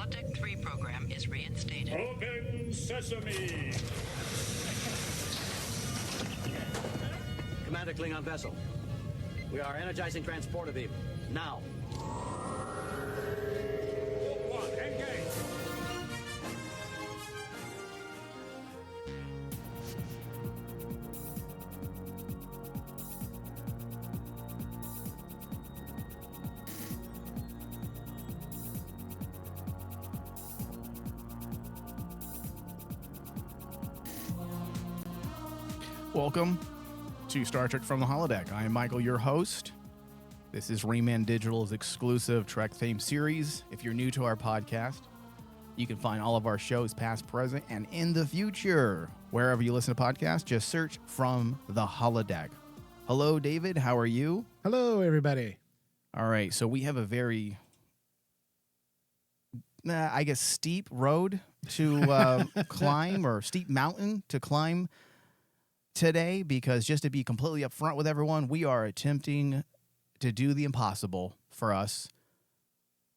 Holodeck 3 program is reinstated. Open sesame! Commander Klingon vessel. We are energizing transporter beam. Now. One, engage! Welcome to Star Trek from the Holodeck. I am Michael, your host. This is Rayman Digital's exclusive Trek theme series. If you're new to our podcast, you can find all of our shows past, present, and in the future. Wherever you listen to podcasts, just search From the Holodeck. Hello, David. How are you? Hello, everybody. All right, so we have a very, steep road to climb, or steep mountain to climb today, because just to be completely upfront with everyone, we are attempting to do the impossible for us.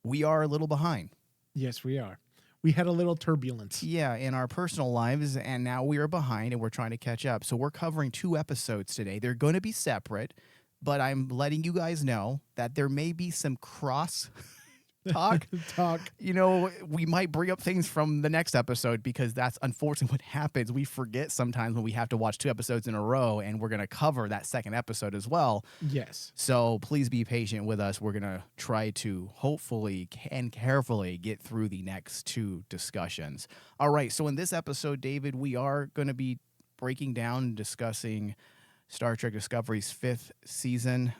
We are a little behind. Yes, we are. We had a little turbulence. Yeah, in our personal lives, and now we are behind, and we're trying to catch up. So we're covering 2 episodes today. They're going to be separate, but I'm letting you guys know that there may be some cross talk. You know, we might bring up things from the next episode, because that's unfortunately what happens. We forget sometimes when we have to watch 2 episodes in a row, and we're going to cover that second episode as well. Yes. So please be patient with us. We're going to try to hopefully and carefully get through the next 2 discussions. All right. So in this episode, David, we are going to be breaking down and discussing Star Trek Discovery's 5th season,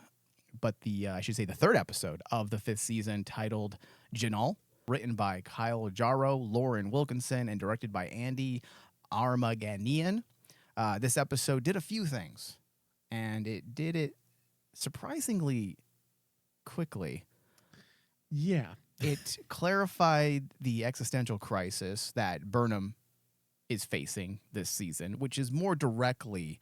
but the 3rd episode of the 5th season, titled Jinaal, written by Kyle Jarrow, Lauren Wilkinson, and directed by Andy Armaganian. This episode did a few things, and it did it surprisingly quickly. Yeah. It clarified the existential crisis that Burnham is facing this season, which is more directly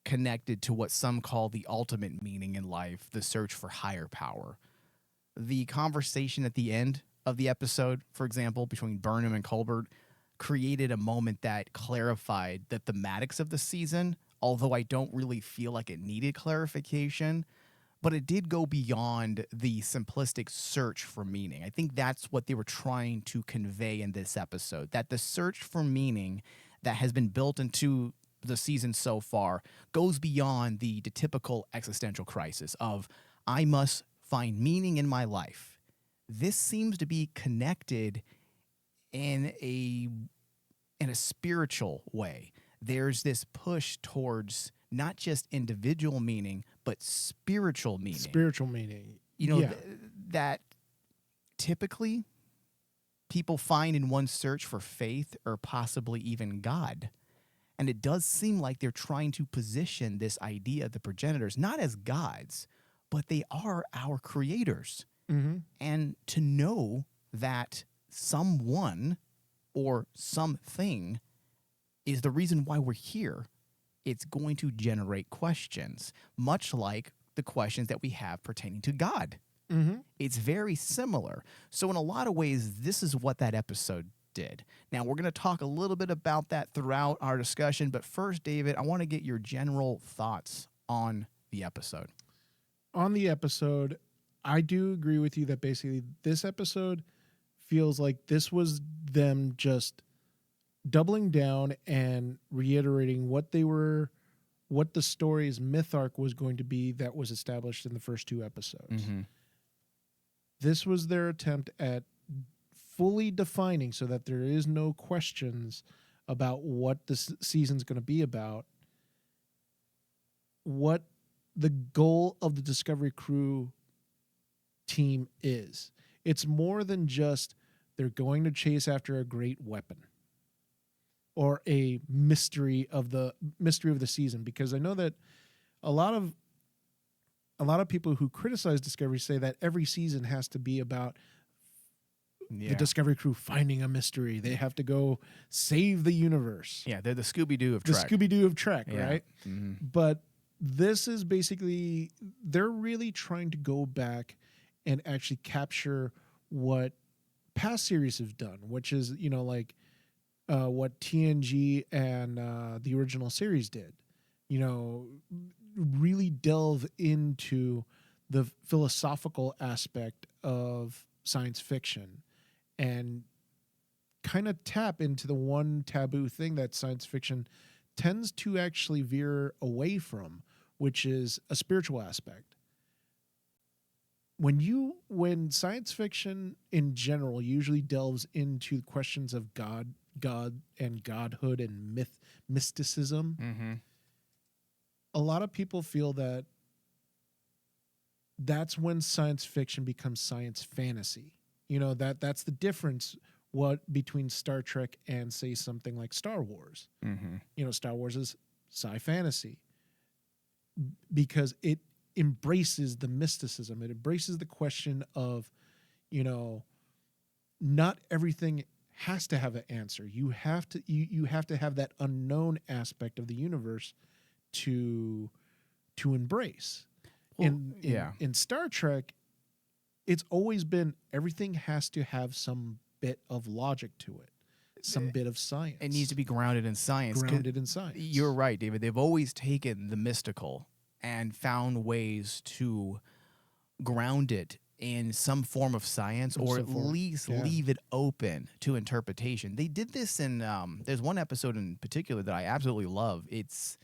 connected to what some call the ultimate meaning in life, the search for higher power. The conversation at the end of the episode, for example, between Burnham and Colbert, created a moment that clarified the thematics of the season, although I don't really feel like it needed clarification. But it did go beyond the simplistic search for meaning. I think that's what they were trying to convey in this episode, that the search for meaning that has been built into the season so far goes beyond the typical existential crisis of, I must find meaning in my life. This seems to be connected in a spiritual way. There's this push towards not just individual meaning, but spiritual meaning. Spiritual meaning. You know, Yeah. That typically people find in one's search for faith or possibly even God. And it does seem like they're trying to position this idea of the progenitors not as gods, but they are our creators. Mm-hmm. And to know that someone or something is the reason why we're here, it's going to generate questions, much like the questions that we have pertaining to God. Mm-hmm. It's very similar. So in a lot of ways, this is what that episode did. Now, we're going to talk a little bit about that throughout our discussion, but first, David, I want to get your general thoughts on the episode. On the episode, I do agree with you that basically this episode feels like this was them just doubling down and reiterating what the story's myth arc was going to be that was established in the first 2 episodes. Mm-hmm. This was their attempt at fully defining, so that there is no questions about what this season's going to be about, what the goal of the Discovery crew team is. It's more than just they're going to chase after a great weapon or a mystery of the season, because I know that a lot of people who criticize Discovery say that every season has to be about the Discovery crew finding a mystery. They have to go save the universe. Yeah, they're the Scooby-Doo of Trek. The Scooby-Doo of Trek, Yeah. right? Mm-hmm. But this is basically, they're really trying to go back and actually capture what past series have done, which is, like what TNG and the original series did. Really delve into the philosophical aspect of science fiction and kind of tap into the one taboo thing that science fiction tends to actually veer away from, which is a spiritual aspect. When science fiction in general usually delves into questions of God and godhood and mysticism, Mm-hmm. a lot of people feel that that's when science fiction becomes science fantasy. That's the difference between Star Trek and, say, something like Star Wars. Mm-hmm. Star Wars is sci fantasy because it embraces the mysticism. It embraces the question of, not everything has to have an answer. You have to have that unknown aspect of the universe to embrace. Well, In Star Trek, it's always been everything has to have some bit of logic to it, some bit of science. It needs to be grounded in science. grounded in science. You're right, David. They've always taken the mystical and found ways to ground it in some form of science, or at least leave it open to interpretation. They did this in there's one episode in particular that I absolutely love. It's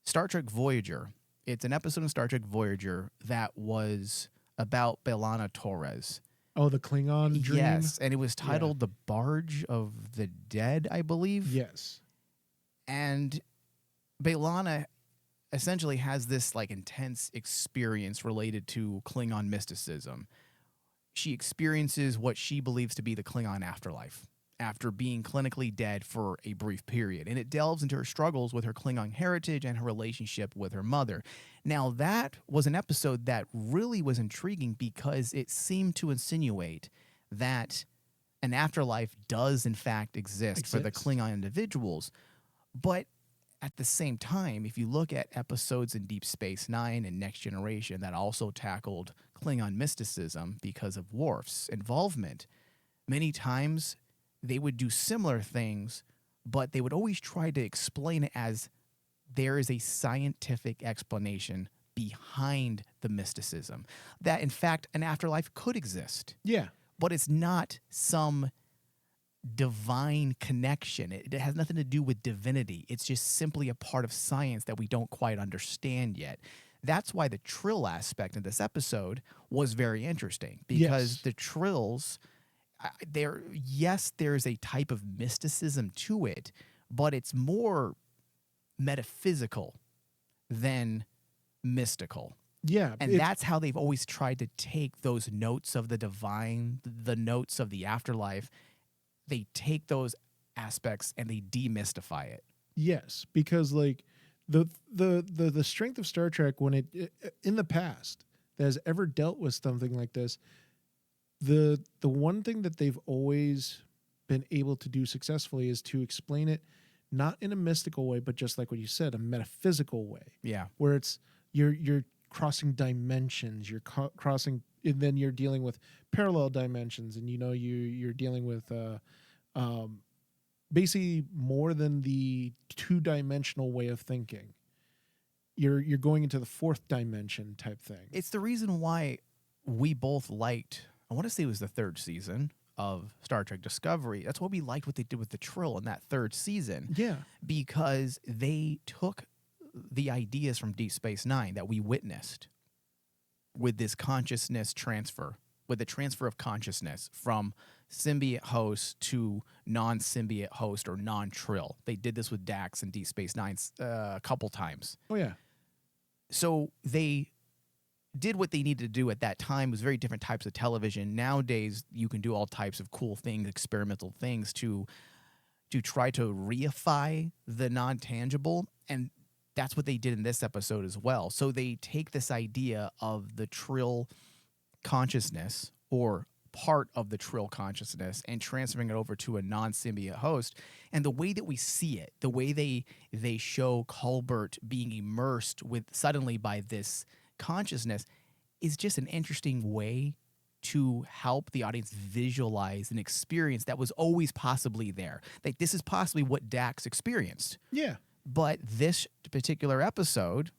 Star Trek Voyager. It's an episode of Star Trek Voyager that was about B'Elanna Torres. Oh, the Klingon dream? Yes, and it was titled The Barge of the Dead, I believe. Yes. And B'Elanna essentially has this like intense experience related to Klingon mysticism. She experiences what she believes to be the Klingon afterlife after being clinically dead for a brief period. And it delves into her struggles with her Klingon heritage and her relationship with her mother. Now, that was an episode that really was intriguing because it seemed to insinuate that an afterlife does, in fact, exist for the Klingon individuals. But at the same time, if you look at episodes in Deep Space Nine and Next Generation that also tackled Klingon mysticism because of Worf's involvement, many times they would do similar things, but they would always try to explain it as there is a scientific explanation behind the mysticism. That, in fact, an afterlife could exist. Yeah. But it's not some divine connection. It has nothing to do with divinity. It's just simply a part of science that we don't quite understand yet. That's why the Trill aspect in this episode was very interesting, because the Trills, there's a type of mysticism to it, but it's more metaphysical than mystical. Yeah. And that's how they've always tried to take those notes of the divine, the notes of the afterlife. They take those aspects and they demystify it. Yes, because like the strength of Star Trek when it in the past that has ever dealt with something like this, the one thing that they've always been able to do successfully is to explain it not in a mystical way, but just like what you said, a metaphysical way. Yeah, where it's you're crossing dimensions, you're crossing, and then you're dealing with parallel dimensions, and you're dealing with basically more than the two-dimensional way of thinking. You're going into the fourth dimension type thing. It's the reason why we both liked, I want to say it was the third season of Star Trek Discovery. That's what we liked what they did with the Trill in that third season. Yeah. Because they took the ideas from Deep Space Nine that we witnessed with this consciousness transfer, with the transfer of consciousness from symbiote host to non-symbiote host or non-Trill. They did this with Dax and Deep Space Nine a couple times. Oh, yeah. So they did what they needed to do at that time. It was very different types of television. Nowadays, you can do all types of cool things, experimental things to try to reify the non-tangible, and that's what they did in this episode as well. So they take this idea of the Trill consciousness, or part of the Trill consciousness, and transferring it over to a non-symbiote host. And the way that we see it, the way they show Culbert being immersed with suddenly by this consciousness, is just an interesting way to help the audience visualize an experience that was always possibly there. Like, this is possibly what Dax experienced. Yeah. But this particular episode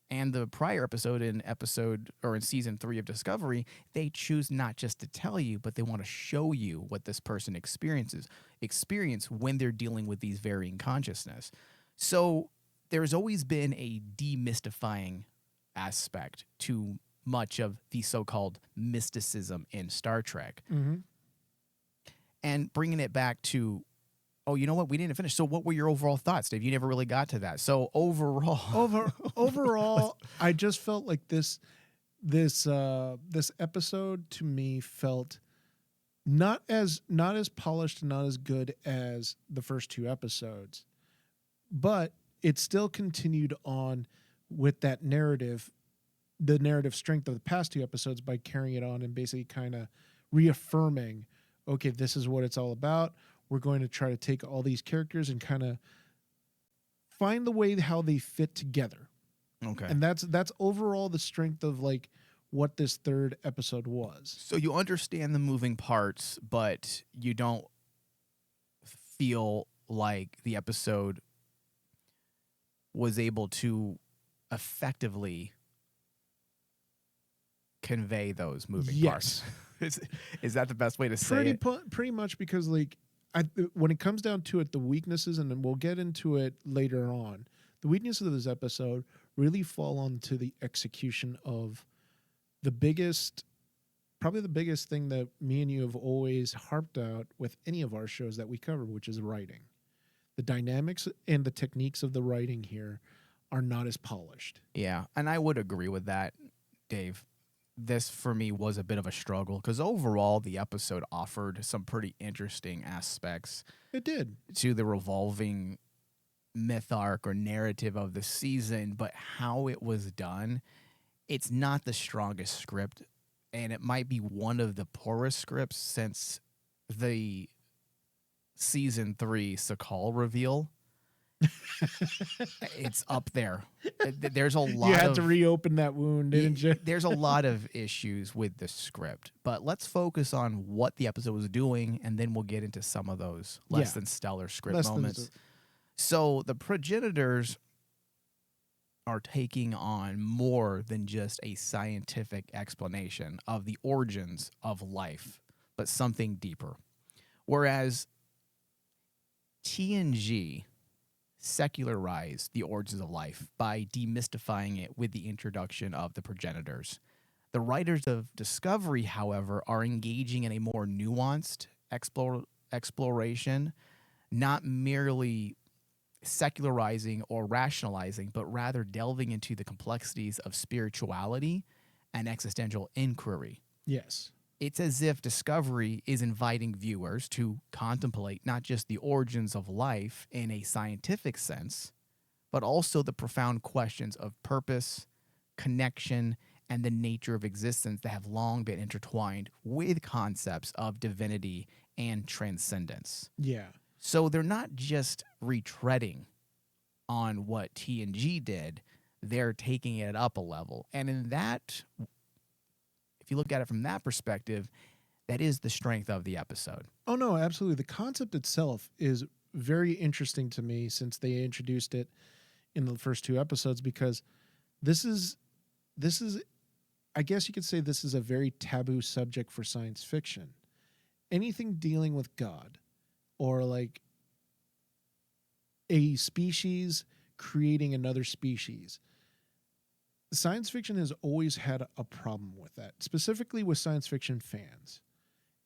and the prior episode in season 3 of Discovery, they choose not just to tell you, but they want to show you what this person experience when they're dealing with these varying consciousness. So there's always been a demystifying aspect to much of the so-called mysticism in Star Trek. Mm-hmm. And bringing it back to, oh, you know what? We didn't finish. So what were your overall thoughts, Dave? You never really got to that. So Overall, I just felt like this episode to me felt not as polished, not as good as the first 2 episodes, but it still continued on with that narrative, the narrative strength of the past 2 episodes by carrying it on and basically kind of reaffirming, okay, this is what it's all about. We're going to try to take all these characters and kind of find the way how they fit together. Okay. And that's overall the strength of like what this 3rd episode was. So you understand the moving parts, but you don't feel like the episode was able to effectively convey those moving parts. Is that the best way to say it? Pretty much, because like when it comes down to it, the weaknesses, and then we'll get into it later on, the weaknesses of this episode really fall onto the execution of probably the biggest thing that me and you have always harped out with any of our shows that we cover, which is writing. The dynamics and the techniques of the writing here are not as polished. Yeah, and I would agree with that, Dave. This, for me, was a bit of a struggle because overall the episode offered some pretty interesting aspects. It did. To the revolving myth arc or narrative of the season, but how it was done, it's not the strongest script, and it might be one of the poorest scripts since the season 3 Sakal reveal. It's up there. There's a lot. You had to reopen that wound, didn't you? There's a lot of issues with the script, but let's focus on what the episode was doing, and then we'll get into some of those less than stellar script moments. So the progenitors are taking on more than just a scientific explanation of the origins of life, but something deeper. Whereas TNG secularized the origins of life by demystifying it with the introduction of the progenitors. The writers of Discovery, however, are engaging in a more nuanced exploration, not merely secularizing or rationalizing, but rather delving into the complexities of spirituality and existential inquiry. Yes. It's as if Discovery is inviting viewers to contemplate not just the origins of life in a scientific sense, but also the profound questions of purpose, connection, and the nature of existence that have long been intertwined with concepts of divinity and transcendence. Yeah. So they're not just retreading on what TNG did, they're taking it up a level. And in that, if you look at it from that perspective, that is the strength of the episode. Oh, no, absolutely. The concept itself is very interesting to me since they introduced it in the first 2 episodes, because this is, I guess you could say this is a very taboo subject for science fiction. Anything dealing with God or like a species creating another species. Science fiction has always had a problem with that, specifically with science fiction fans.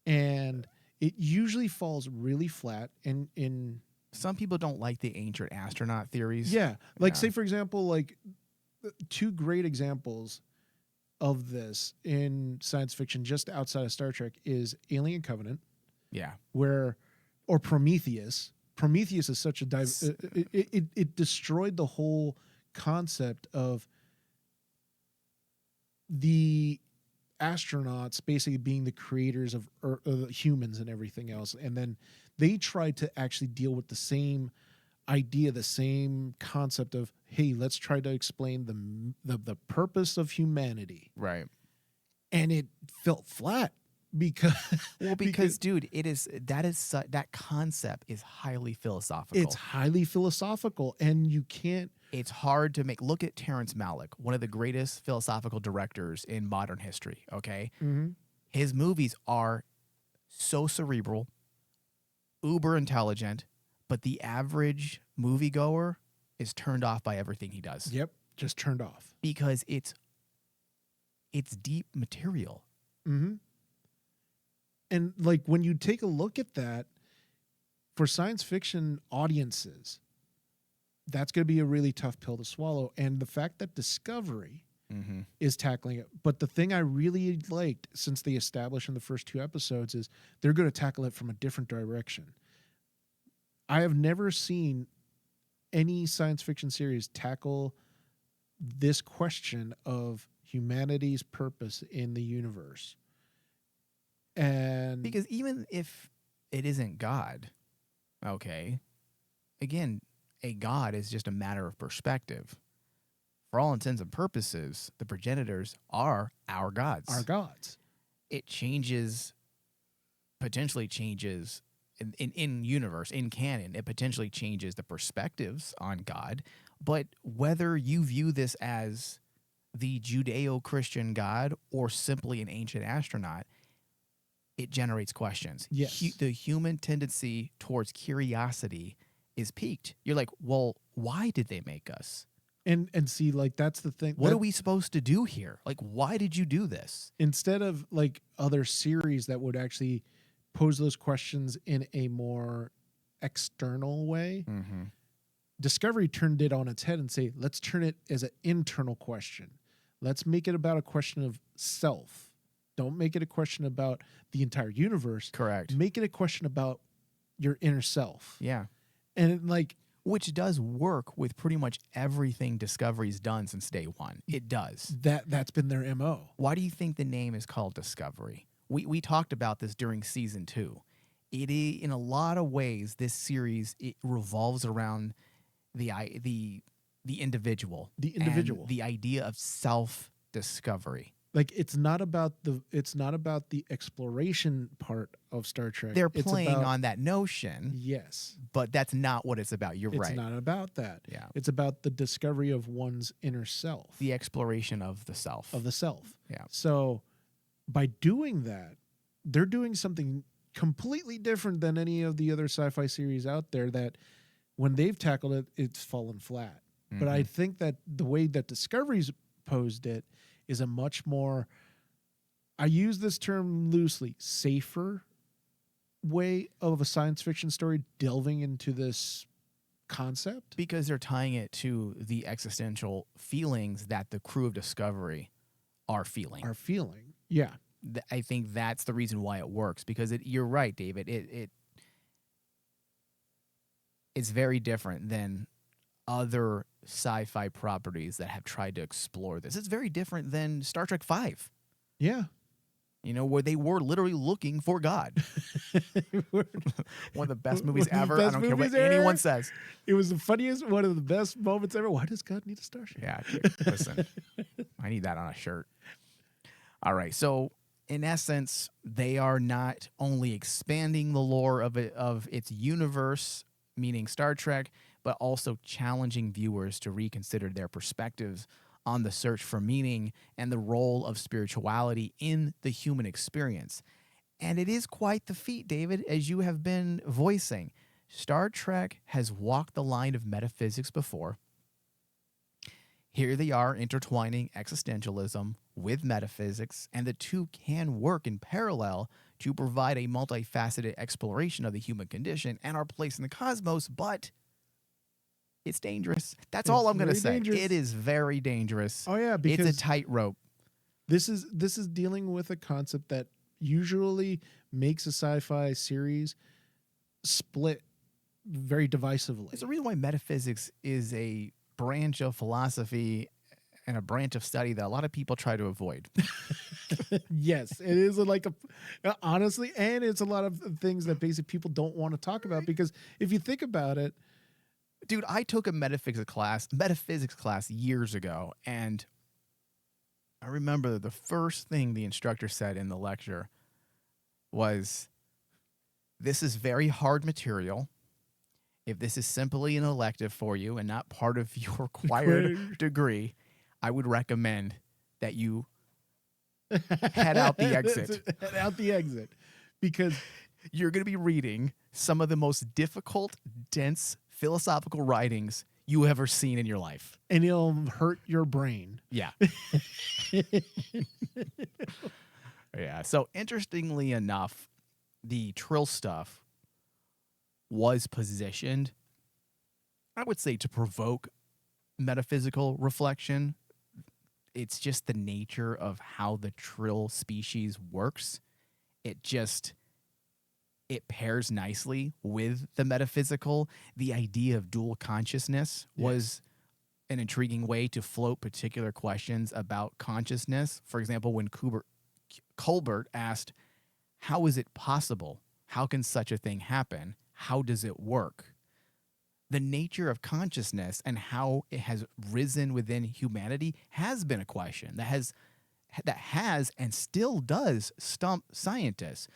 And it usually falls really flat in some people don't like the ancient astronaut theories. Yeah. Like, say, for example, like 2 great examples of this in science fiction just outside of Star Trek is Alien Covenant. Yeah. Or Prometheus. Prometheus is such a it destroyed the whole concept of the astronauts basically being the creators of humans and everything else. And then they tried to actually deal with the same idea, the same concept of, hey, let's try to explain the purpose of humanity. Right. And it felt flat because Well, because dude, that concept is highly philosophical. it's highly philosophical, and you can't. It's hard to make. Look at Terrence Malick, one of the greatest philosophical directors in modern history. Okay, his movies are so cerebral, uber intelligent, but the average moviegoer is turned off by everything he does. Yep, just turned off. Because it's deep material. And like when you take a look at that, for science fiction audiences, that's going to be a really tough pill to swallow. And the fact that Discovery is tackling it. But the thing I really liked, since they established in the first 2 episodes, is they're going to tackle it from a different direction. I have never seen any science fiction series tackle this question of humanity's purpose in the universe. And Because even if it isn't God, okay, again, a God is just a matter of perspective. For all intents and purposes, the progenitors are our gods. our gods. It potentially changes in universe, in canon, it potentially changes the perspectives on God. But whether you view this as the Judeo-Christian God or simply an ancient astronaut, it generates questions. Yes. The human tendency towards curiosity is piqued. You're like, well, why did they make us? And see, like, that's the thing. What are we supposed to do here? Like, why did you do this? Instead of like other series that would actually pose those questions in a more external way, Discovery turned it on its head and say, let's turn it as an internal question. Let's make it about a question of self. Don't make it a question about the entire universe. Correct. Make it a question about your inner self. Yeah. And like, which does work with pretty much everything Discovery's done since day one. It does. that's been their MO. Why do you think the name is called Discovery? We talked about this during season 2. In a lot of ways, this series, it revolves around the individual. The individual. And the idea of self-discovery. Like, it's not about the exploration part of Star Trek. They're It's playing about- on that notion, Yes. but that's not what it's about. You're It's right. not about that. Yeah. It's about the discovery of one's inner self. The exploration of the self. Of the self. Yeah. So by doing that, they're doing something completely different than any of the other sci-fi series out there that when they've tackled it, it's fallen flat. But I think that the way that Discovery's posed it is a much more, I use this term loosely, safer way of a science fiction story delving into this concept. Because they're tying it to the existential feelings that the crew of Discovery are feeling. Yeah. I think that's the reason why it works. Because you're right, David. It's very different than other sci-fi properties that have tried to explore this. It's very different than Star Trek V. Yeah. You know, where they were literally looking for God. One of the best movies One of the ever. I best don't care what movies ever. anyone says. It was the funniest, one of the best moments ever. Why does God need a starship? Yeah, listen, I need that on a shirt. All right, so in essence, they are not only expanding the lore of its universe, meaning Star Trek, but also challenging viewers to reconsider their perspectives on the search for meaning and the role of spirituality in the human experience. And it is quite the feat, David, as you have been voicing. Star Trek has walked the line of metaphysics before. Here they are intertwining existentialism with metaphysics, and the two can work in parallel to provide a multifaceted exploration of the human condition and our place in the cosmos, but it's dangerous. That's all I'm going to say. Dangerous. It is very dangerous. Oh yeah, because it's a tightrope. this is dealing with a concept that usually makes a sci-fi series split very divisively. There's a reason why metaphysics is a branch of philosophy and a branch of study that a lot of people try to avoid. Yes, it is honestly, and it's a lot of things that basically people don't want to talk about, because if you think about it, Dude, I took a metaphysics class years ago, and I remember the first thing the instructor said in the lecture was, this is very hard material. If this is simply an elective for you and not part of your required degree, I would recommend that you head out the exit. Head out the exit. Because you're going to be reading some of the most difficult, dense philosophical writings you ever seen in your life. And it'll hurt your brain. Yeah. Yeah. So interestingly enough, the Trill stuff was positioned, I would say, to provoke metaphysical reflection. It's just the nature of how the Trill species works. It pairs nicely with the metaphysical. The idea of dual consciousness was an intriguing way to float particular questions about consciousness. For example, when Colbert asked, how is it possible? How can such a thing happen? How does it work? The nature of consciousness and how it has risen within humanity has been a question that has and still does stump scientists.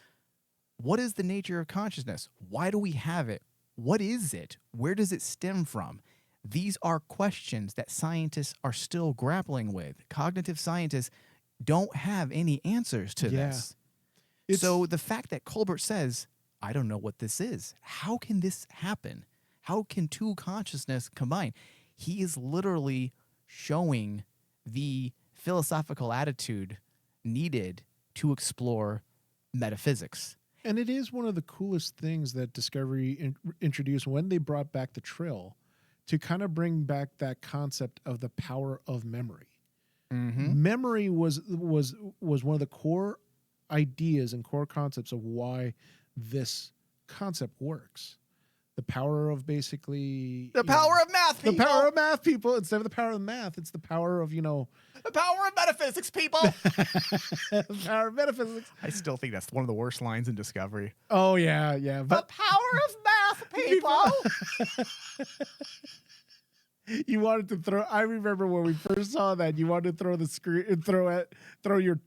What is the nature of consciousness? Why do we have it? What is it? Where does it stem from? These are questions that scientists are still grappling with. Cognitive scientists don't have any answers to this. So the fact that Colbert says, I don't know what this is. How can this happen? How can two consciousness combine? He is literally showing the philosophical attitude needed to explore metaphysics. And it is one of the coolest things that Discovery introduced when they brought back the Trill, to kind of bring back that concept of the power of memory. Mm-hmm. Memory was one of the core ideas and core concepts of why this concept works. The power of basically the power of math people. The power of math people. Instead of the power of math, it's the power of, the power of metaphysics people. The power of metaphysics. I still think that's one of the worst lines in Discovery. Oh yeah. The power of math people. You wanted to throw. I remember when we first saw that, you wanted to throw the screen and throw your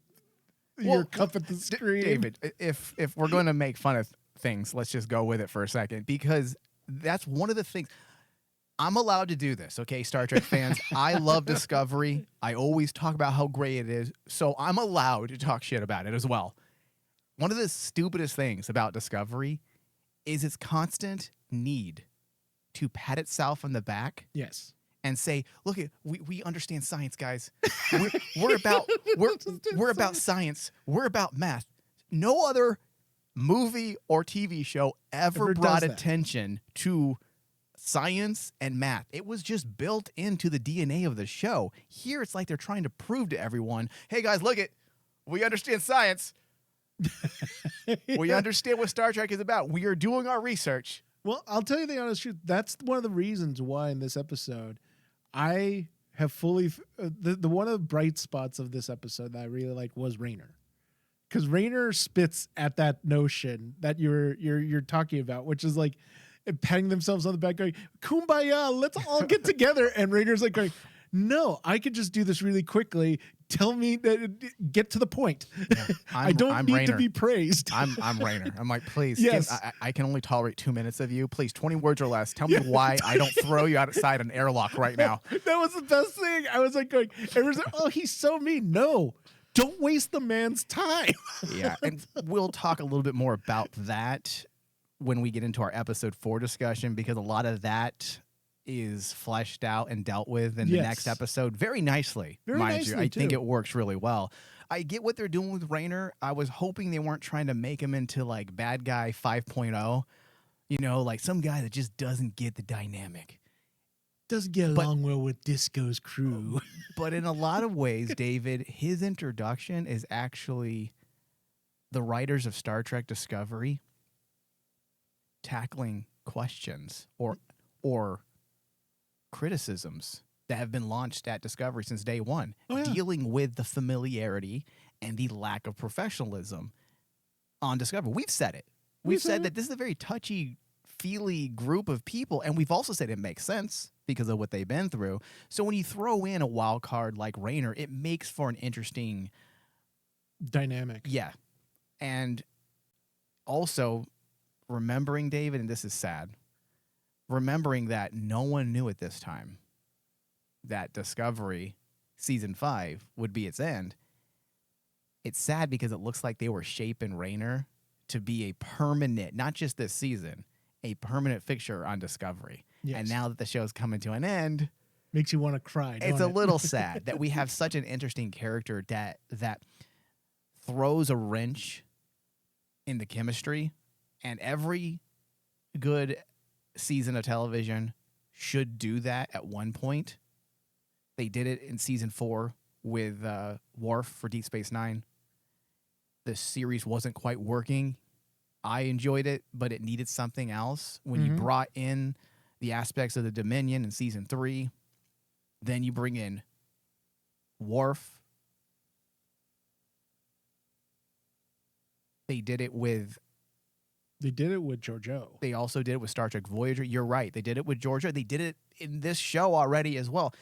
cup at the screen. David, if we're going to make fun of things, let's just go with it for a second, because that's one of the things. I'm allowed to do this, okay, Star Trek fans. I love Discovery. I always talk about how great it is, so I'm allowed to talk shit about it as well. One of the stupidest things about Discovery is its constant need to pat itself on the back. Yes. And say, look, we understand science, guys. We're about science. We're about math. No other movie or TV show ever brought attention to science and math. It was just built into the DNA of the show. Here, it's like they're trying to prove to everyone, hey, guys, look we understand science. We understand what Star Trek is about. We are doing our research. Well, I'll tell you the honest truth. That's one of the reasons why in this episode, I have fully the one of the bright spots of this episode that I really like was Raynor, because Raynor spits at that notion that you're talking about, which is like patting themselves on the back, going, "Kumbaya, let's all get together." And Raynor's like going, "No, I could just do this really quickly. Tell me that, get to the point. Yeah, I don't need Raynor. To be praised." I'm Raynor. I'm like, please, yes. I can only tolerate 2 minutes of you. Please, 20 words or less. Tell me why I don't throw you outside an airlock right now. That was the best thing. I was like going, everyone's like, oh, he's so mean. No, don't waste the man's time. Yeah, and we'll talk a little bit more about that when we get into our episode 4 discussion, because a lot of that is fleshed out and dealt with in the next episode very nicely, mind you. I think it works really well. I get what they're doing with Raynor. I was hoping they weren't trying to make him into like bad guy 5.0, like some guy that just doesn't get the dynamic. Doesn't get along well with Disco's crew. But in a lot of ways, David, his introduction is actually the writers of Star Trek Discovery tackling questions or criticisms that have been launched at Discovery since day one, dealing with the familiarity and the lack of professionalism on Discovery. We've said it. We've said that this is a very touchy-feely group of people, and we've also said it makes sense because of what they've been through. So when you throw in a wild card like Raynor, it makes for an interesting dynamic. Yeah. And Also, remembering, David, and this is sad, remembering that no one knew at this time that Discovery season 5 would be its end. It's sad because it looks like they were shaping Rayner to be a permanent, not just this season, a permanent fixture on Discovery. Yes. And now that the show's coming to an end, Makes you want to cry. it's don't a it? little sad that we have such an interesting character that throws a wrench in the chemistry, and every good season of television should do that at one point. They did it in season 4 with Worf for Deep Space Nine. The series wasn't quite working. I enjoyed it, but it needed something else. When you brought in the aspects of the Dominion in season 3, then you bring in Worf. They did it with Giorgio. They also did it with Star Trek Voyager. You're right. They did it with Georgia. They did it in this show already as well.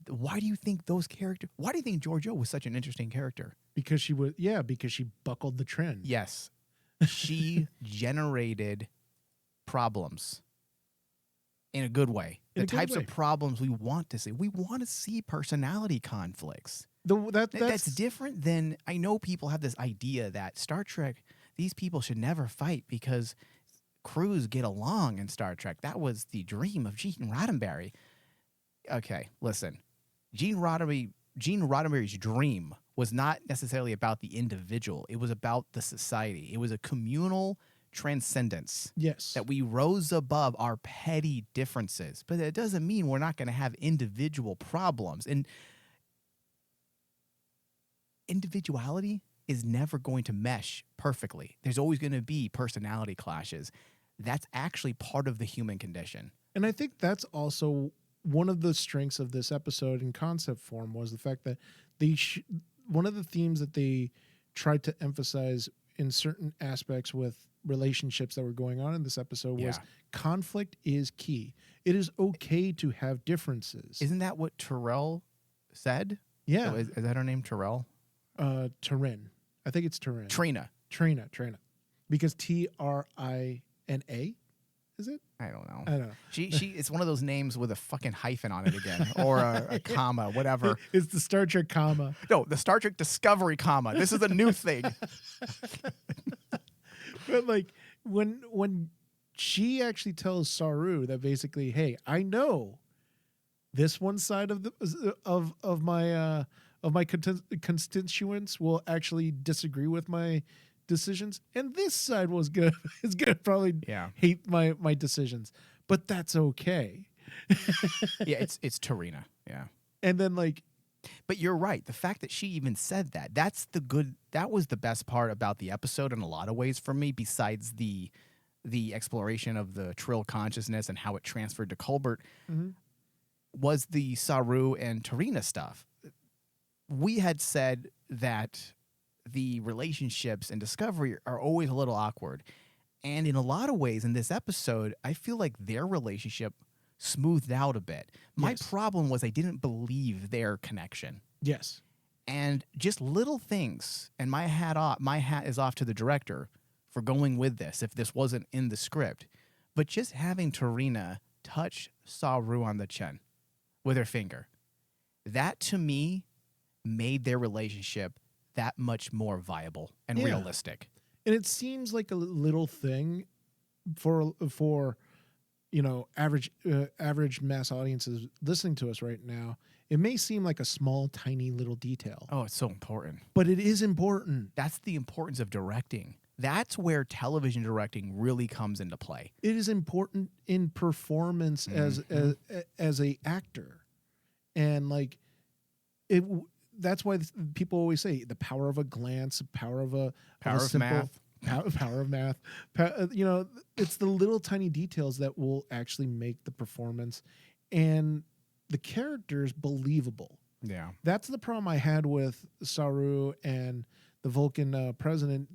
Why do you think why do you think Giorgio was such an interesting character? Because she buckled the trend. Yes. She generated problems in a good way. In The a good types way. of problems we want to see. We want to see personality conflicts. That's Different than, I know people have this idea that Star Trek, these people should never fight because crews get along in Star Trek. That was the dream of Gene Roddenberry. Okay, listen. Gene Roddenberry's dream was not necessarily about the individual. It was about the society. It was a communal transcendence. Yes. That we rose above our petty differences. But it doesn't mean we're not going to have individual problems. And individuality is never going to mesh perfectly. There's always going to be personality clashes. That's actually part of the human condition. And I think that's also one of the strengths of this episode in concept form was the fact that one of the themes that they tried to emphasize in certain aspects with relationships that were going on in this episode was conflict is key. It is okay to have differences. Isn't that what Terrell said? Yeah. So is that her name, Terrell? Taryn. I think it's Taryn. Trina. Because Trina, is it? I don't know. I don't know. She it's one of those names with a fucking hyphen on it again, or a comma, whatever. It's the Star Trek comma. No, the Star Trek Discovery comma. This is a new thing. But like when she actually tells Saru that basically, hey, I know this one side of my constituents will actually disagree with my decisions, and this side is gonna probably hate my decisions, but that's okay. Yeah, it's Tarina. Yeah. And then But you're right. The fact that she even said that was the best part about the episode in a lot of ways for me, besides the exploration of the Trill consciousness and how it transferred to Colbert, was the Saru and Tarina stuff. We had said that the relationships in Discovery are always a little awkward. And in a lot of ways in this episode, I feel like their relationship smoothed out a bit. My problem was I didn't believe their connection. Yes. And just little things, and my hat is off to the director for going with this if this wasn't in the script. But just having Tarina touch Saru on the chin with her finger, that to me made their relationship that much more viable and realistic. And it seems like a little thing for average mass audiences listening to us right now. It may seem like a small, tiny little detail. Oh, it's so important. But it is important. That's the importance of directing. That's where television directing really comes into play. It is important in performance as a actor. And that's why people always say the power of a glance, power of math. Power of math. It's the little tiny details that will actually make the performance and the characters believable. Yeah. That's the problem I had with Saru and the Vulcan president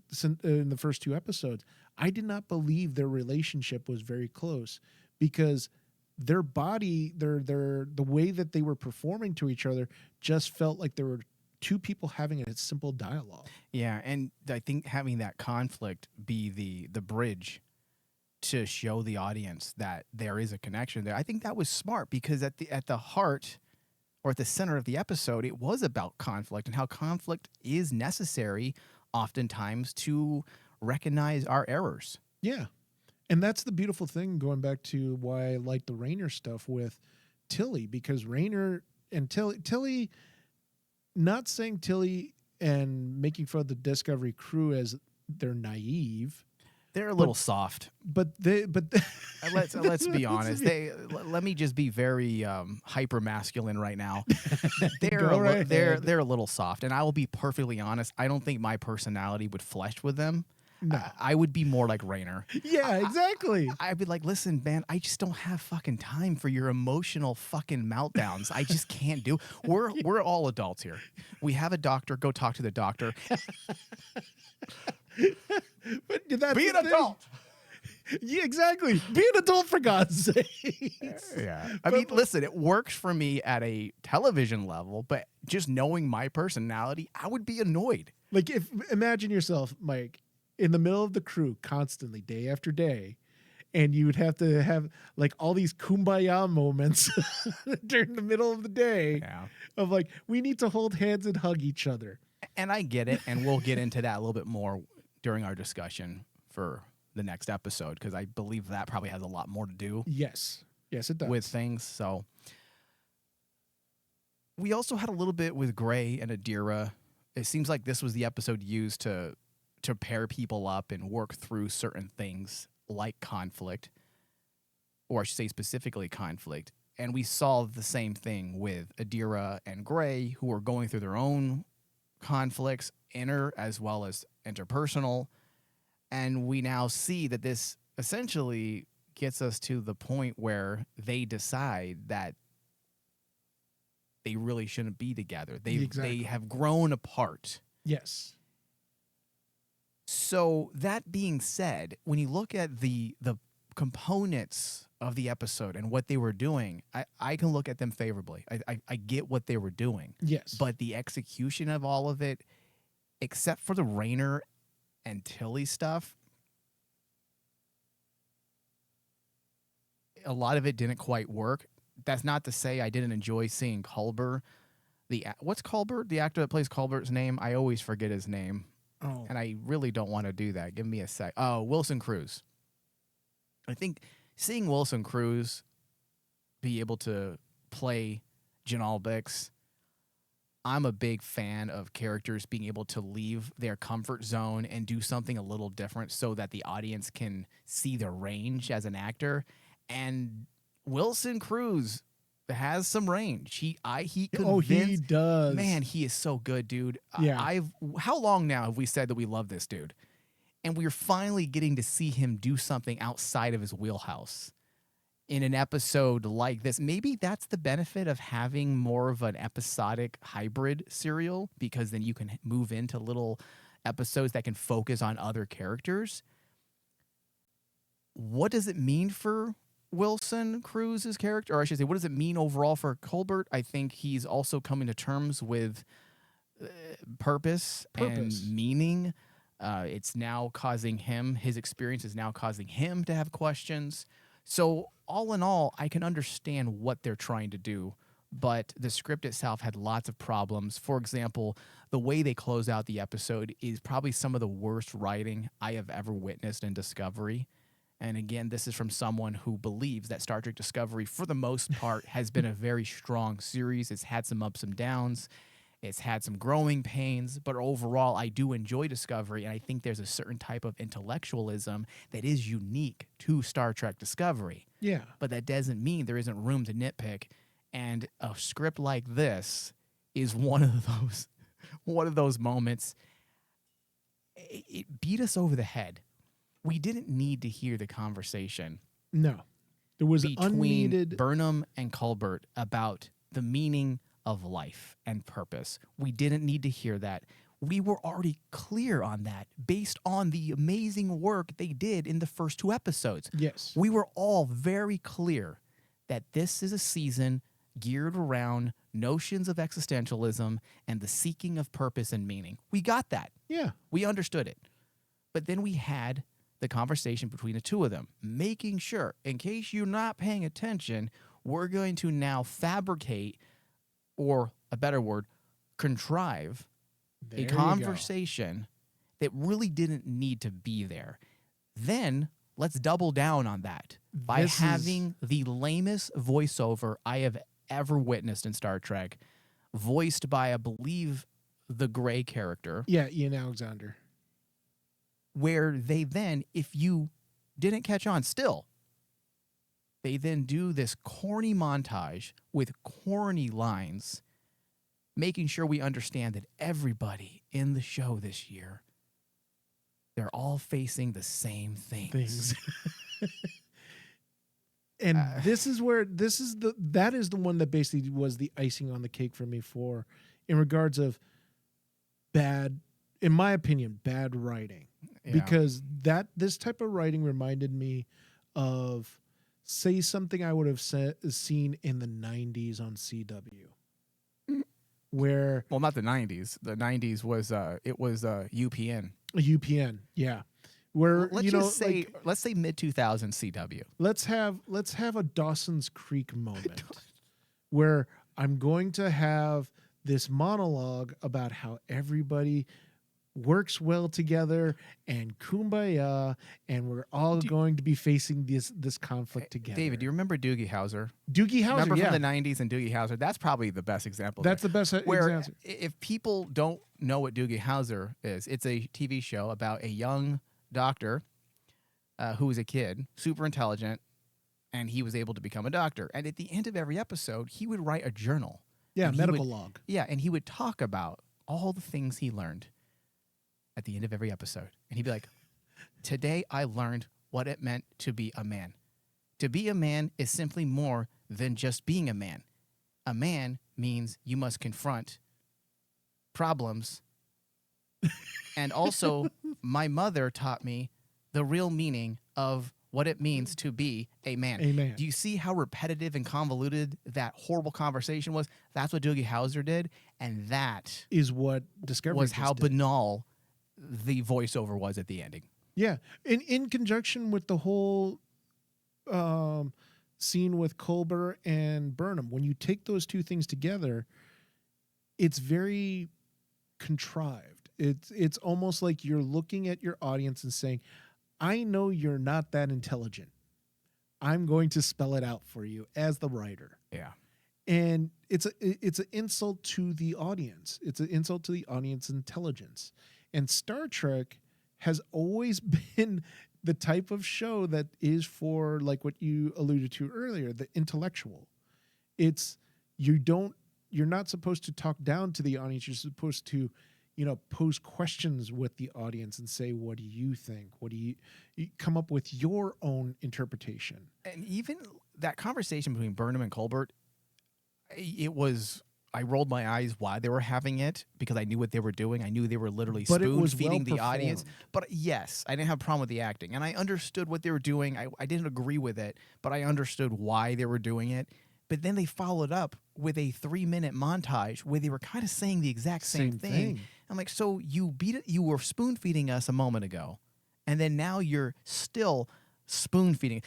in the first 2 episodes. I did not believe their relationship was very close because their body, the way that they were performing to each other just felt like they were two people having a simple dialogue. Yeah, and I think having that conflict be the bridge to show the audience that there is a connection there. I think that was smart because at the heart or at the center of the episode, it was about conflict and how conflict is necessary oftentimes to recognize our errors. Yeah. And that's the beautiful thing, going back to why I like the Rayner stuff with Tilly, because Rayner and Tilly, not saying Tilly and making fun of the Discovery crew as they're naive. They're a little soft. But let's be honest. Let me just be very hyper masculine right now. They're a little soft, and I will be perfectly honest. I don't think my personality would flesh with them. No. I would be more like Rayner. Yeah, exactly. I'd be like, listen, man, I just don't have fucking time for your emotional fucking meltdowns. I just can't do. We're all adults here. We have a doctor. Go talk to the doctor. But that's be an adult. Yeah, exactly. Be an adult, for God's sake. Yeah. I mean, listen, it works for me at a television level, but just knowing my personality, I would be annoyed. Like, imagine yourself, Mike, in the middle of the crew constantly, day after day, and you would have to have like all these kumbaya moments during the middle of the day of like, we need to hold hands and hug each other. And I get it, and we'll get into that a little bit more during our discussion for the next episode, because I believe that probably has a lot more to do. Yes, it does. With things. So we also had a little bit with Gray and Adira. It seems like this was the episode used to pair people up and work through certain things like conflict, or I should say specifically conflict. And we saw the same thing with Adira and Gray, who were going through their own conflicts, inner as well as interpersonal. And we now see that this essentially gets us to the point where they decide that they really shouldn't be together. They have grown apart. Yes. So that being said, when you look at the components of the episode and what they were doing, I can look at them favorably. I get what they were doing. Yes. But the execution of all of it, except for the Rayner and Tilly stuff, a lot of it didn't quite work. That's not to say I didn't enjoy seeing Culber. What's Culber? The actor that plays Culbert's name? I always forget his name. Oh. And I really don't want to do that. Give me a sec. Oh, Wilson Cruz. I think seeing Wilson Cruz be able to play Jinaal Bix, I'm a big fan of characters being able to leave their comfort zone and do something a little different so that the audience can see their range as an actor. And Wilson Cruz has some range. He he does. Man, he is so good, dude. Yeah. How long now have we said that we love this dude? And we're finally getting to see him do something outside of his wheelhouse in an episode like this. Maybe that's the benefit of having more of an episodic hybrid serial, because then you can move into little episodes that can focus on other characters. What does it mean for Wilson Cruz's character? Or I should say, what does it mean overall for Culbert? I think he's also coming to terms with purpose and meaning. It's now causing him, his experience is now causing him to have questions. So all in all, I can understand what they're trying to do, but the script itself had lots of problems. For example, the way they close out the episode is probably some of the worst writing I have ever witnessed in Discovery. And again, this is from someone who believes that Star Trek Discovery, for the most part, has been a very strong series. It's had some ups and downs. It's had some growing pains. But overall, I do enjoy Discovery, and I think there's a certain type of intellectualism that is unique to Star Trek Discovery. Yeah. But that doesn't mean there isn't room to nitpick. And a script like this is one of those moments. It beat us over the head. We didn't need to hear the conversation. No. There was between unneeded Burnham and Culbert about the meaning of life and purpose. We didn't need to hear that. We were already clear on that based on the amazing work they did in the first two episodes. Yes. We were all very clear that this is a season geared around notions of existentialism and the seeking of purpose and meaning. We got that. Yeah. We understood it. But then we had the conversation between the two of them, making sure, in case you're not paying attention, we're going to now fabricate, or a better word, contrive There a you go. conversation that really didn't need to be there. Then let's double down on that by This is- having the lamest voiceover I have ever witnessed in Star Trek, voiced by, I believe, the Gray character, Yeah, Ian Alexander. where they then, if you didn't catch on still, they then do this corny montage with corny lines, making sure we understand that everybody in the show this year, they're all facing the same things. And that is the one that basically was the icing on the cake for me in regards of bad, in my opinion, bad writing. Yeah. Because this type of writing reminded me of, say, something I would have seen in the 90s on CW. Where Well, not the 90s. The 90s was UPN. UPN, yeah. Where Let's say mid 2000s CW. let's have a Dawson's Creek moment where I'm going to have this monologue about how everybody works well together and kumbaya, and we're all going to be facing this conflict together. David, do you remember Doogie Howser? Doogie Howser, Remember yeah. from the 90s and Doogie Howser? That's probably the best example. That's there. the best Where example. if people don't know what Doogie Howser is, it's a TV show about a young doctor who was a kid, super intelligent, and he was able to become a doctor. And at the end of every episode, he would write a journal. Yeah, And he medical would- log. Yeah, and he would talk about all the things he learned at the end of every episode. And he'd be like, today I learned what it meant to be a man. To be a man is simply more than just being a man. A man means you must confront problems. And also, my mother taught me the real meaning of what it means to be a man. A man. Do you see how repetitive and convoluted that horrible conversation was? That's what Doogie Howser did, and that Is what Discovery was just how did. banal the voiceover was at the ending. Yeah, in conjunction with the whole scene with Culber and Burnham, when you take those two things together, it's very contrived. It's almost like you're looking at your audience and saying, I know you're not that intelligent. I'm going to spell it out for you as the writer. Yeah. And it's an insult to the audience. It's an insult to the audience intelligence. And Star Trek has always been the type of show that is for, like what you alluded to earlier, the intellectual. You're not supposed to talk down to the audience. You're supposed to, pose questions with the audience and say, what do you think? You come up with your own interpretation. And even that conversation between Burnham and Colbert, I rolled my eyes while they were having it because I knew what they were doing. I knew they were literally But it was spoon-feeding well the audience. performed. But yes, I didn't have a problem with the acting. And I understood what they were doing. I didn't agree with it, but I understood why they were doing it. But then they followed up with a 3-minute montage where they were kind of saying the exact same thing. I'm like, so you were spoon-feeding us a moment ago, and then now you're still spoon-feeding.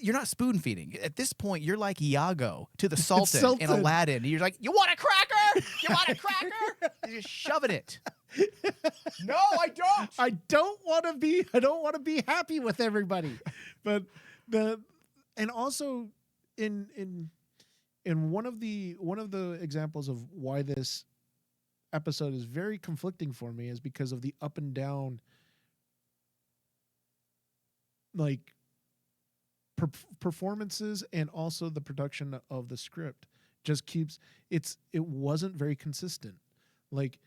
You're not spoon-feeding. At this point, you're like Iago to the Sultan in Aladdin. You're like, you want a cracker? You want a cracker? You're just shoving it. No, I don't. I don't want to be happy with everybody. But and also in one of the examples of why this episode is very conflicting for me is because of the up and down, like, performances, and also the production of the script just keeps it wasn't very consistent. Like,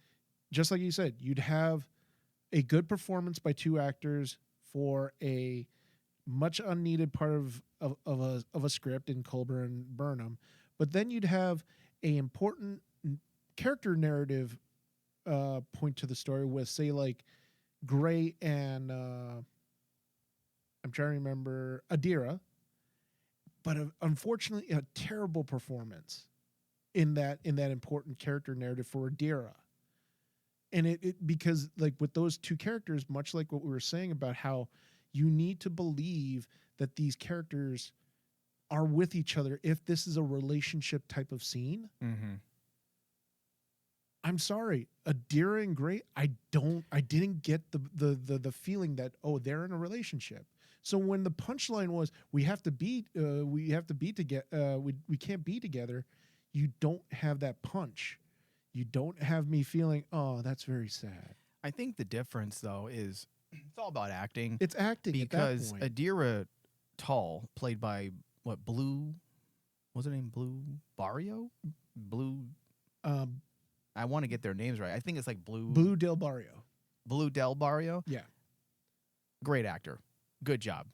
just like you said, you'd have a good performance by two actors for a much unneeded part of a script in Culber and Burnham, but then you'd have a important character narrative point to the story with, say, like Gray and I'm trying to remember, Adira, but unfortunately a terrible performance. in that important character narrative for Adira. And it because like with those two characters, much like what we were saying about how you need to believe that these characters are with each other if this is a relationship type of scene. Mm-hmm. I'm sorry, Adira and Gray, I didn't get the feeling that, oh, they're in a relationship. So when the punchline was we have to be together, we can't be together, you don't have that punch. You don't have me feeling, oh, that's very sad. I think the difference though is it's all about acting. It's acting because at that point. Adira Tall, played by Blue, what's her name? Blue Barrio? Blue. I want to get their names right. I think it's like Blue Del Barrio. Blue Del Barrio. Yeah. Great actor. Good job.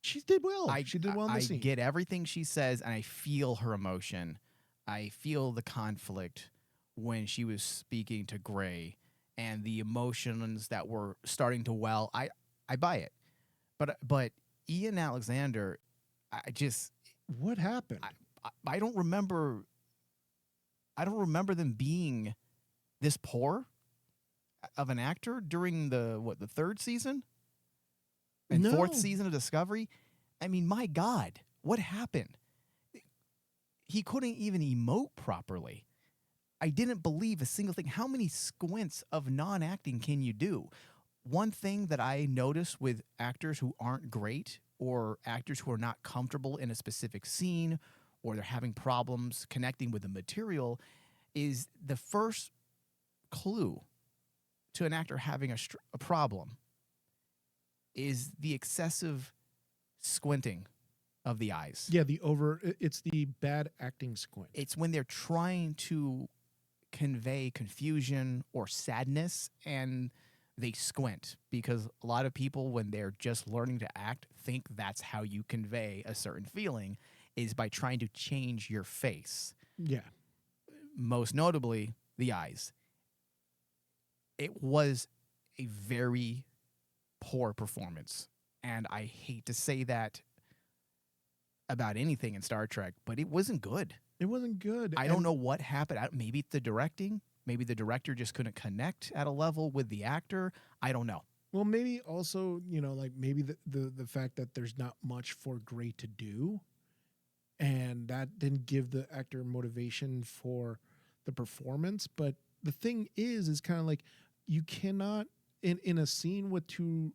She did well. She did well in the scene. I get everything she says, and I feel her emotion. I feel the conflict when she was speaking to Gray and the emotions that were starting to well. I buy it. But Ian Alexander, what happened? I don't remember them being this poor of an actor during the third season and fourth season of Discovery. I mean, my God, what happened? He couldn't even emote properly. I didn't believe a single thing. How many squints of non-acting can you do? One thing that I notice with actors who aren't great or actors who are not comfortable in a specific scene or they're having problems connecting with the material is the first clue to an actor having a problem is the excessive squinting of the eyes. Yeah, it's the bad acting squint. It's when they're trying to convey confusion or sadness and they squint, because a lot of people, when they're just learning to act, think that's how you convey a certain feeling is by trying to change your face. Yeah. Most notably, the eyes. It was a very poor performance. And I hate to say that about anything in Star Trek, but it wasn't good. It wasn't good. I don't know what happened. Maybe it's the directing. Maybe the director just couldn't connect at a level with the actor. I don't know. Well, maybe also, like maybe the fact that there's not much for Gray to do, and that didn't give the actor motivation for the performance. But the thing is kind of like you cannot in a scene with two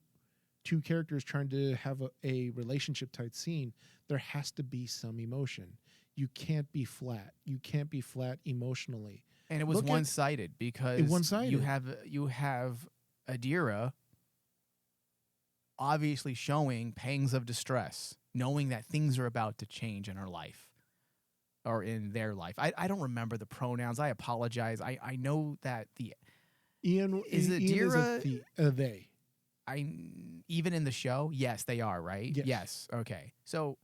characters trying to have a relationship type scene, there has to be some emotion. You can't be flat. You can't be flat emotionally. And it was one-sided because you have Adira obviously showing pangs of distress, knowing that things are about to change in her life or in their life. I don't remember the pronouns. I apologize. I know that Ian is Adira they. Even in the show, yes, they are, right? Yes. Okay. So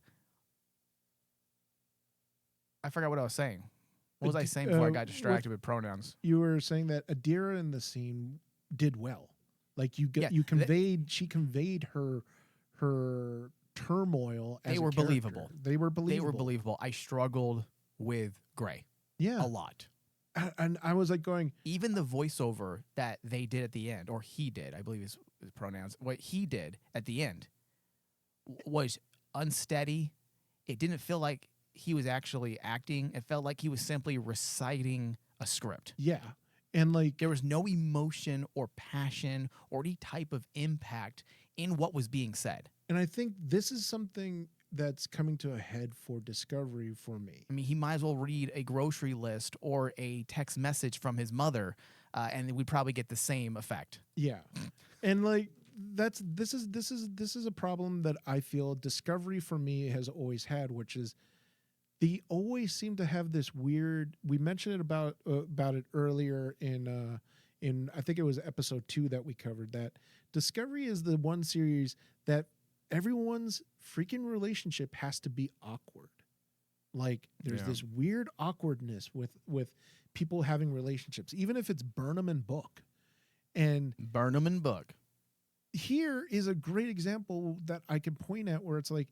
I forgot what I was saying. What was I saying before I got distracted with pronouns? You were saying that Adira in the scene did well. Like she conveyed her turmoil as they were believable. They were believable. I struggled with Gray. Yeah. A lot. And I was like going, even the voiceover that they did at the end, or he did, I believe his pronouns, what he did at the end was unsteady. It didn't feel like he was actually acting. It felt like he was simply reciting a script. Yeah. And like there was no emotion or passion or any type of impact in what was being said. And I think this is something that's coming to a head for Discovery for me. I mean, he might as well read a grocery list or a text message from his mother, and we'd probably get the same effect. Yeah. And like this is a problem that I feel Discovery for me has always had, which is they always seem to have this weird. We mentioned it about it earlier in I think it was episode 2 that we covered, that Discovery is the one series that everyone's freaking relationship has to be awkward. Like there's this weird awkwardness with people having relationships, even if it's Burnham and Book. And Burnham and Book. Here is a great example that I can point at where it's like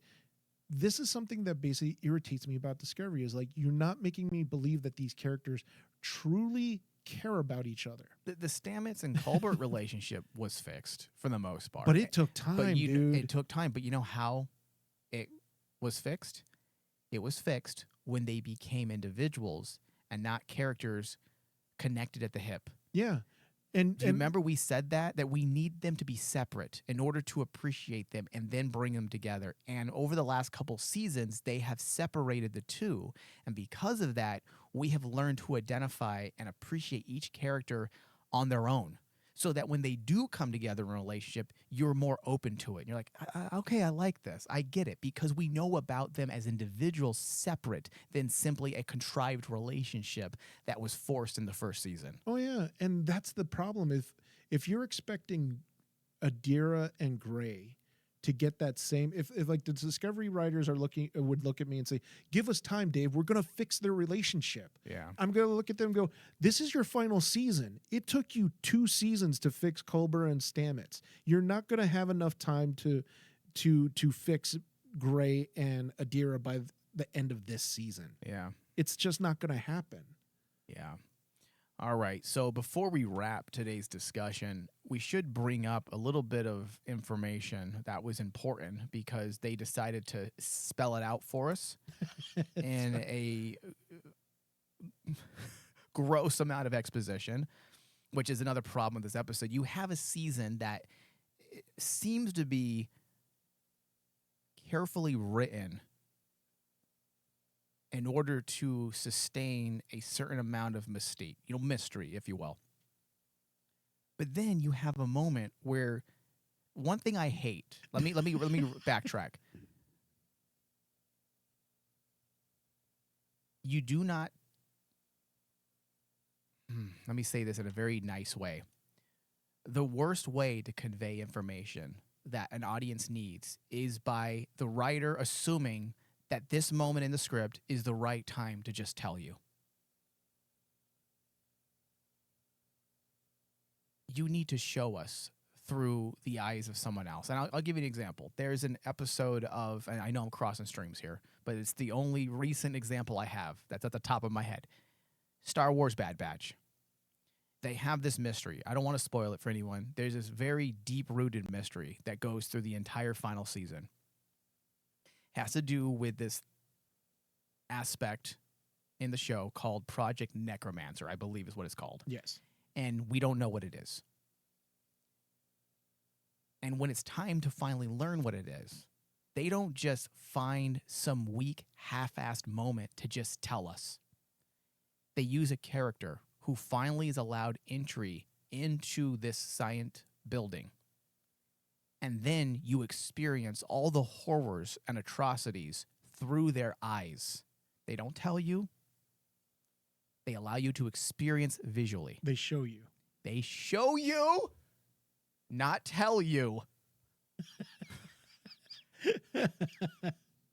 this is something that basically irritates me about Discovery is like, you're not making me believe that these characters truly care about each other. The Stamets and Colbert relationship was fixed for the most part. But it took time, but dude. It took time. But you know how it was fixed? It was fixed when they became individuals and not characters connected at the hip. Yeah. And Do you remember we said that we need them to be separate in order to appreciate them and then bring them together. And over the last couple seasons, they have separated the two. And because of that, we have learned to identify and appreciate each character on their own. So that when they do come together in a relationship, you're more open to it. And you're like, okay, I like this. I get it. Because we know about them as individuals separate than simply a contrived relationship that was forced in the first season. Oh yeah, and that's the problem. If you're expecting Adira and Gray to get that same, if like the Discovery writers would look at me and say, "Give us time, Dave. We're gonna fix their relationship." Yeah. I'm gonna look at them and go, "This is your final season. It took you 2 seasons to fix Culber and Stamets. You're not gonna have enough time to fix Gray and Adira by the end of this season. Yeah. It's just not gonna happen." Yeah. All right. So before we wrap today's discussion, we should bring up a little bit of information that was important because they decided to spell it out for us in a gross amount of exposition, which is another problem with this episode. You have a season that seems to be carefully written in order to sustain a certain amount of mystique, mystery, if you will. But then you have a moment where one thing I hate. Let me backtrack. You do not. Let me say this in a very nice way. The worst way to convey information that an audience needs is by the writer assuming that this moment in the script is the right time to just tell you. You need to show us through the eyes of someone else. And I'll give you an example. There's an episode of, and I know I'm crossing streams here, but it's the only recent example I have that's at the top of my head. Star Wars Bad Batch. They have this mystery. I don't want to spoil it for anyone. There's this very deep-rooted mystery that goes through the entire final season. Has to do with this aspect in the show called Project Necromancer, I believe is what it's called. Yes. And we don't know what it is. And when it's time to finally learn what it is, they don't just find some weak, half-assed moment to just tell us. They use a character who finally is allowed entry into this science building. And then you experience all the horrors and atrocities through their eyes. They don't tell you. They allow you to experience visually. They show you. They show you, not tell you.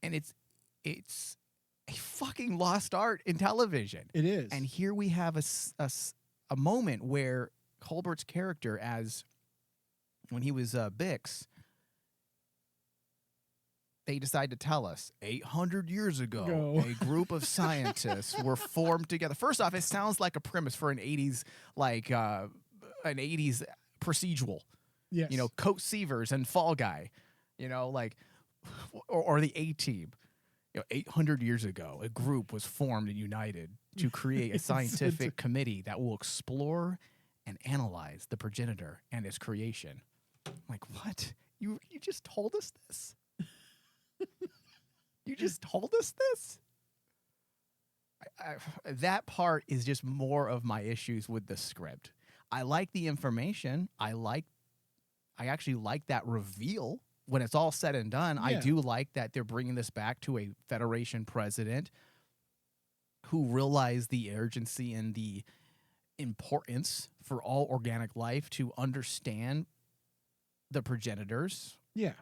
And it's a fucking lost art in television. It is. And here we have a moment where Colbert's character, as when he was Bix, they decide to tell us 800 years ago, a group of scientists were formed together. First off, it sounds like a premise for an 80s, an 80s procedural. Yes. Coat Seavers and Fall Guy, or the A-Team. 800 years ago, a group was formed and united to create a scientific committee that will explore and analyze the progenitor and its creation. I'm like, what? You just told us this? You just told us this? That part is just more of my issues with the script. I like the information. I actually like that reveal. When it's all said and done, I do like that they're bringing this back to a Federation president who realized the urgency and the importance for all organic life to understand the progenitors. Yeah.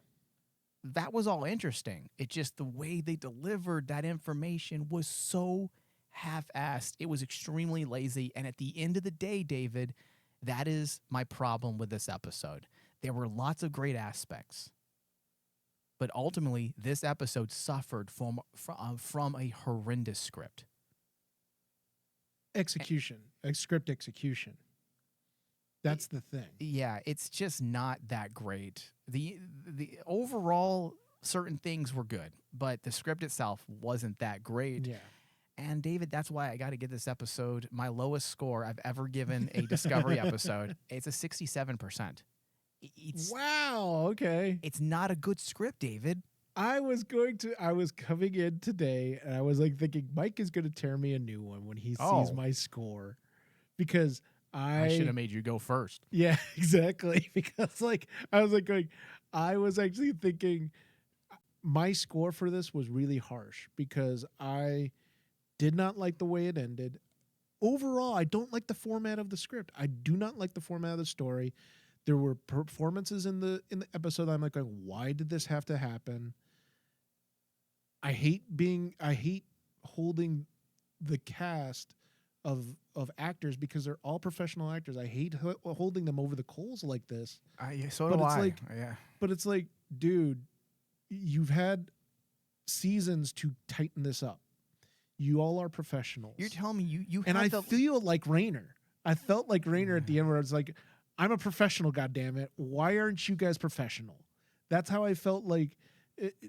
That was all interesting. It just the way they delivered that information was so half-assed. It was extremely lazy. And at the end of the day, David, that is my problem with this episode. There were lots of great aspects. But ultimately, this episode suffered from a horrendous script. Execution, script execution. That's the thing. Yeah, it's just not that great. The overall certain things were good, but the script itself wasn't that great. Yeah. And David, that's why I got to give this episode my lowest score I've ever given a Discovery episode. It's a 67%. Wow. Okay. It's not a good script, David. I was coming in today and I was like thinking Mike is going to tear me a new one when he sees my score, because I should have made you go first. Yeah, exactly. Because I was actually thinking my score for this was really harsh because I did not like the way it ended. Overall, I don't like the format of the script. I do not like the format of the story. There were performances in the episode I'm like, why did this have to happen? I hate holding the cast of actors because they're all professional actors. I hate holding them over the coals like this. So do I. Yeah. But it's like, dude, you've had seasons to tighten this up. You all are professionals. You're telling me you and have I feel like Rayner. I felt like Rayner at the end where it's like, I'm a professional, goddammit. Why aren't you guys professional? That's how I felt like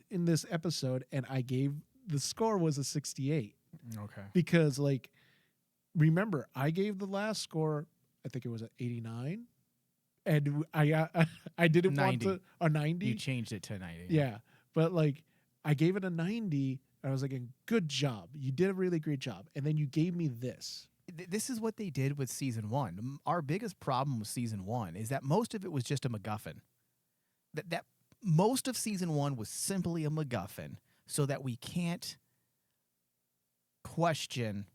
in this episode, and I gave the score was a 68. Okay. Because remember, I gave the last score, I think it was an 89, and I didn't 90. want to a 90. You changed it to 90. Yeah, but I gave it a 90. And I was like, good job. You did a really great job. And then you gave me this. This is what they did with season 1. Our biggest problem with season 1 is that most of it was just a MacGuffin. That most of season 1 was simply a MacGuffin, so that we can't question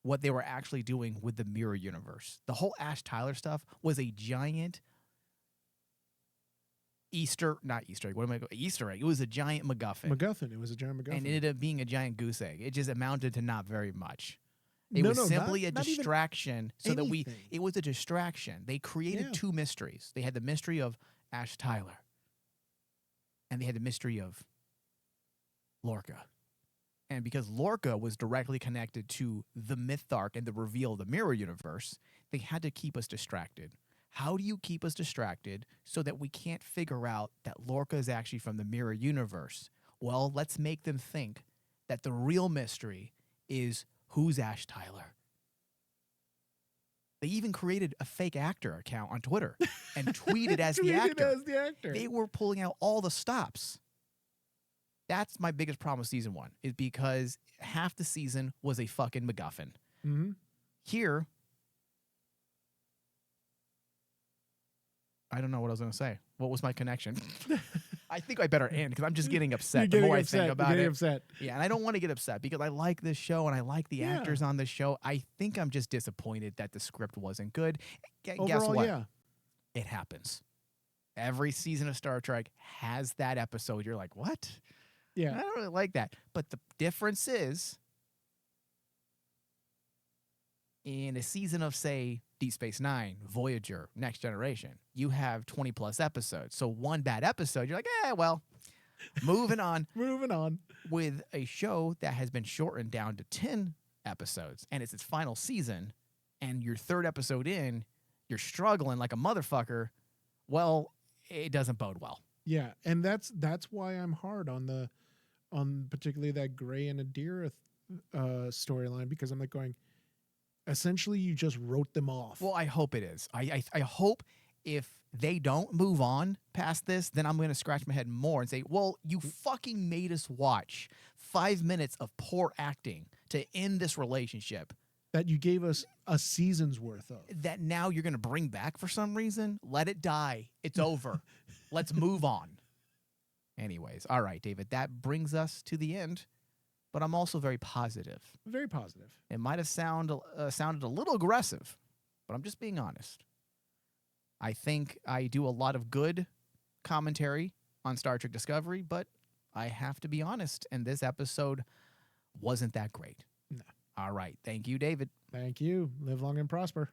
what they were actually doing with the mirror universe. The whole Ash Tyler stuff was a giant Easter egg. It was a giant MacGuffin. It was a giant MacGuffin. And it ended up being a giant goose egg. It just amounted to not very much. It was simply a distraction so that it was a distraction. They created two mysteries. They had the mystery of Ash Tyler, and they had the mystery of Lorca. And because Lorca was directly connected to the myth arc and the reveal of the mirror universe, they had to keep us distracted. How do you keep us distracted so that we can't figure out that Lorca is actually from the mirror universe? Well, let's make them think that the real mystery is who's Ash Tyler. They even created a fake actor account on Twitter and tweeted as the actor. They were pulling out all the stops. That's my biggest problem with season 1, is because half the season was a fucking MacGuffin. Mm-hmm. Here, I don't know what I was going to say. What was my connection? I think I better end because I'm just getting upset the more I think about it. Upset. Yeah, and I don't want to get upset because I like this show and I like the actors on this show. I think I'm just disappointed that the script wasn't good. Guess Overall, what? Yeah. It happens. Every season of Star Trek has that episode. You're like, what? Yeah. I don't really like that. But the difference is, in a season of, say, Deep Space Nine, Voyager, Next Generation, you have 20 plus episodes. So one bad episode, you're like, well, moving on. Moving on. With a show that has been shortened down to 10 episodes and it's its final season, and your third episode in, you're struggling like a motherfucker, well, it doesn't bode well. Yeah, and that's why I'm hard on particularly that Gray and Adira storyline, because I'm like going, essentially, you just wrote them off. Well, I hope it is. I hope if they don't move on past this, then I'm going to scratch my head more and say, well, you fucking made us watch 5 minutes of poor acting to end this relationship. That you gave us a season's worth of. That now you're going to bring back for some reason? Let it die. It's over. Let's move on. Anyways, all right, David, that brings us to the end. But I'm also very positive. Very positive. It might have sounded a little aggressive, but I'm just being honest. I think I do a lot of good commentary on Star Trek Discovery, but I have to be honest, and this episode wasn't that great. No. All right. Thank you, David. Thank you. Live long and prosper.